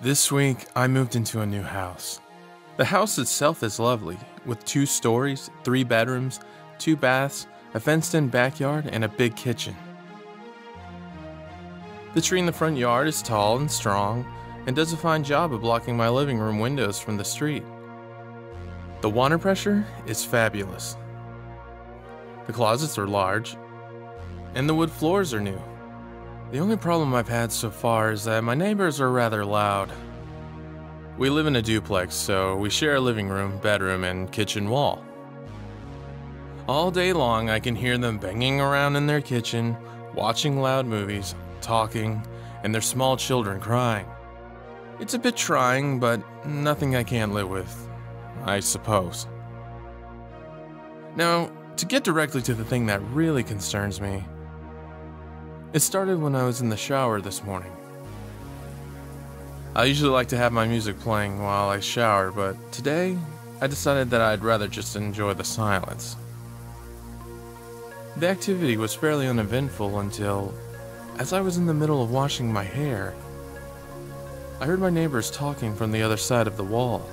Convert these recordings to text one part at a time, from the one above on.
This week, I moved into a new house. The house itself is lovely, with 2 stories, 3 bedrooms, 2 baths, a fenced-in backyard, and a big kitchen. The tree in the front yard is tall and strong, and does a fine job of blocking my living room windows from the street. The water pressure is fabulous. The closets are large, and the wood floors are new. The only problem I've had so far is that my neighbors are rather loud. We live in a duplex, so we share a living room, bedroom, and kitchen wall. All day long, I can hear them banging around in their kitchen, watching loud movies, talking, and their small children crying. It's a bit trying, but nothing I can't live with, I suppose. Now, to get directly to the thing that really concerns me, it started when I was in the shower this morning. I usually like to have my music playing while I shower, but today I decided that I'd rather just enjoy the silence. The activity was fairly uneventful until, as I was in the middle of washing my hair, I heard my neighbors talking from the other side of the wall.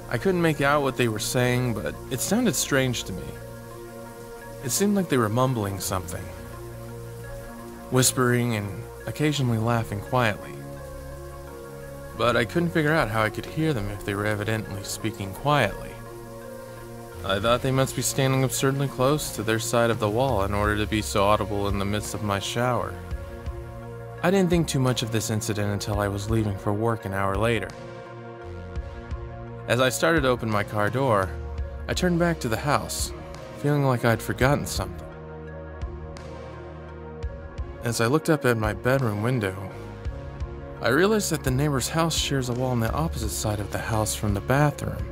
I couldn't make out what they were saying, but it sounded strange to me. It seemed like they were mumbling something, whispering and occasionally laughing quietly. But I couldn't figure out how I could hear them if they were evidently speaking quietly. I thought they must be standing absurdly close to their side of the wall in order to be so audible in the midst of my shower. I didn't think too much of this incident until I was leaving for work an hour later. As I started to open my car door, I turned back to the house, feeling like I'd forgotten something. As I looked up at my bedroom window, I realized that the neighbor's house shares a wall on the opposite side of the house from the bathroom.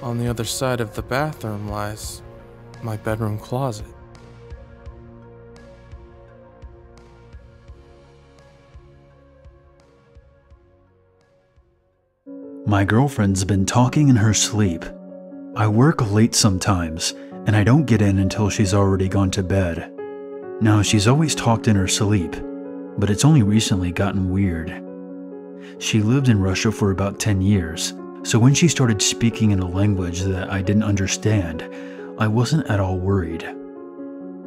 On the other side of the bathroom lies my bedroom closet. My girlfriend's been talking in her sleep. I work late sometimes, and I don't get in until she's already gone to bed. Now, she's always talked in her sleep, but it's only recently gotten weird. She lived in Russia for about 10 years, so when she started speaking in a language that I didn't understand, I wasn't at all worried.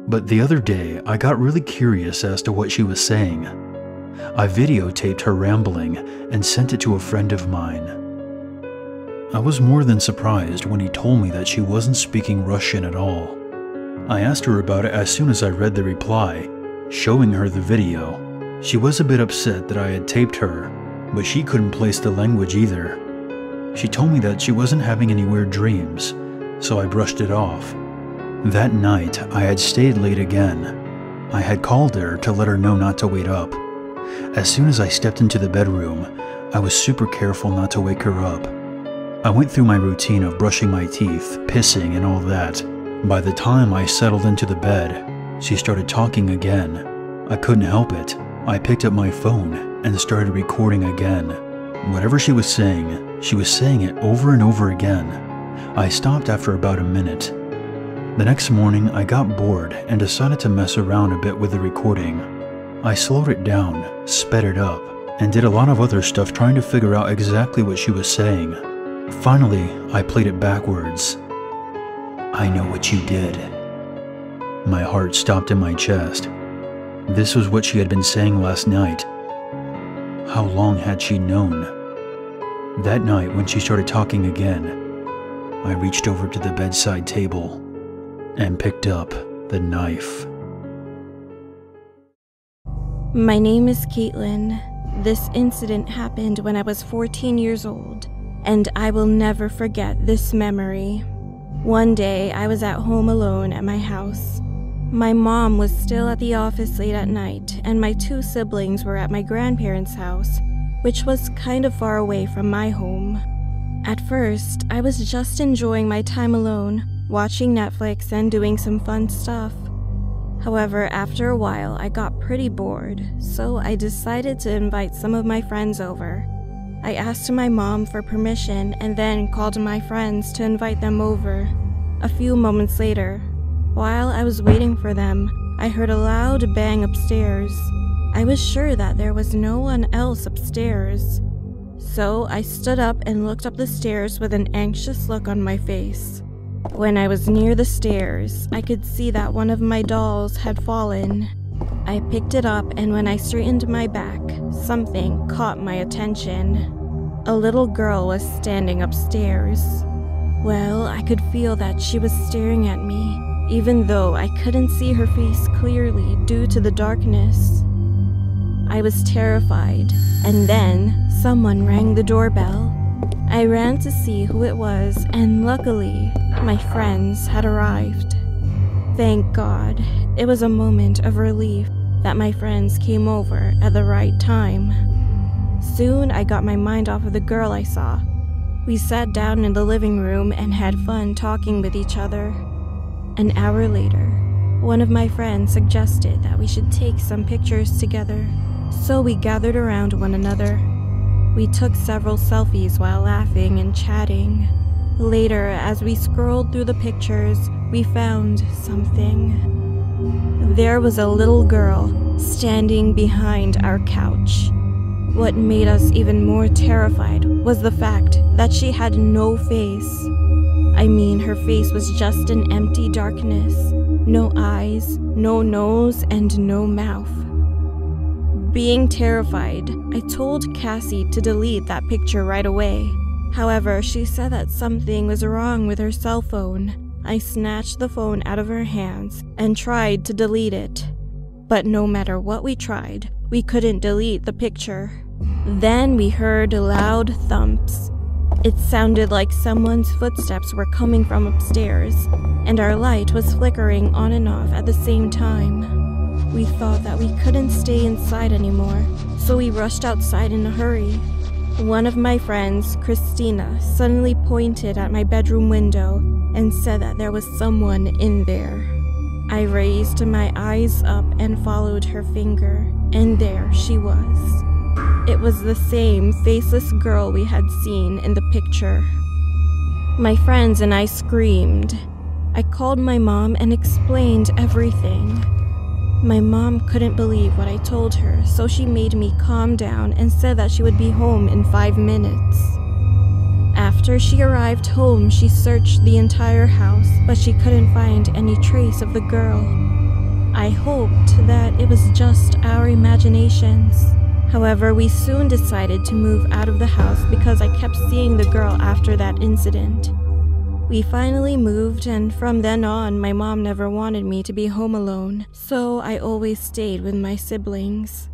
But the other day, I got really curious as to what she was saying. I videotaped her rambling and sent it to a friend of mine. I was more than surprised when he told me that she wasn't speaking Russian at all. I asked her about it as soon as I read the reply, showing her the video. She was a bit upset that I had taped her, but she couldn't place the language either. She told me that she wasn't having any weird dreams, so I brushed it off. That night, I had stayed late again. I had called her to let her know not to wait up. As soon as I stepped into the bedroom, I was super careful not to wake her up. I went through my routine of brushing my teeth, pissing, and all that. By the time I settled into the bed, she started talking again. I couldn't help it. I picked up my phone and started recording again. Whatever she was saying it over and over again. I stopped after about a minute. The next morning, I got bored and decided to mess around a bit with the recording. I slowed it down, sped it up, and did a lot of other stuff trying to figure out exactly what she was saying. Finally, I played it backwards. I know what you did. My heart stopped in my chest. This was what she had been saying last night. How long had she known? That night, when she started talking again, I reached over to the bedside table and picked up the knife. My name is Caitlin. This incident happened when I was 14 years old, and I will never forget this memory. One day, I was at home alone at my house. My mom was still at the office late at night, and my 2 siblings were at my grandparents' house, which was kind of far away from my home. At first, I was just enjoying my time alone, watching Netflix and doing some fun stuff. However, after a while, I got pretty bored, so I decided to invite some of my friends over. I asked my mom for permission and then called my friends to invite them over. A few moments later, while I was waiting for them, I heard a loud bang upstairs. I was sure that there was no one else upstairs. So I stood up and looked up the stairs with an anxious look on my face. When I was near the stairs, I could see that one of my dolls had fallen. I picked it up, and when I straightened my back, something caught my attention. A little girl was standing upstairs. Well, I could feel that she was staring at me, even though I couldn't see her face clearly due to the darkness. I was terrified, and then someone rang the doorbell. I ran to see who it was, and luckily, my friends had arrived. Thank God, it was a moment of relief that my friends came over at the right time. Soon, I got my mind off of the girl I saw. We sat down in the living room and had fun talking with each other. An hour later, one of my friends suggested that we should take some pictures together, so we gathered around one another. We took several selfies while laughing and chatting. Later, as we scrolled through the pictures, we found something. There was a little girl standing behind our couch. What made us even more terrified was the fact that she had no face. I mean, her face was just an empty darkness. No eyes, no nose, and no mouth. Being terrified, I told Cassie to delete that picture right away. However, she said that something was wrong with her cell phone. I snatched the phone out of her hands and tried to delete it. But no matter what we tried, we couldn't delete the picture. Then we heard loud thumps. It sounded like someone's footsteps were coming from upstairs, and our light was flickering on and off at the same time. We thought that we couldn't stay inside anymore, so we rushed outside in a hurry. One of my friends, Christina, suddenly pointed at my bedroom window and said that there was someone in there. I raised my eyes up and followed her finger, and there she was. It was the same faceless girl we had seen in the picture. My friends and I screamed. I called my mom and explained everything. My mom couldn't believe what I told her, so she made me calm down and said that she would be home in 5 minutes. After she arrived home, she searched the entire house, but she couldn't find any trace of the girl. I hoped that it was just our imaginations. However, we soon decided to move out of the house because I kept seeing the girl after that incident. We finally moved, and from then on, my mom never wanted me to be home alone, so I always stayed with my siblings.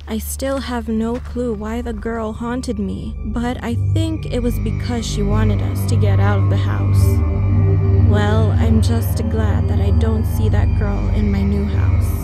I still have no clue why the girl haunted me, but I think it was because she wanted us to get out of the house. Well, I'm just glad that I don't see that girl in my new house.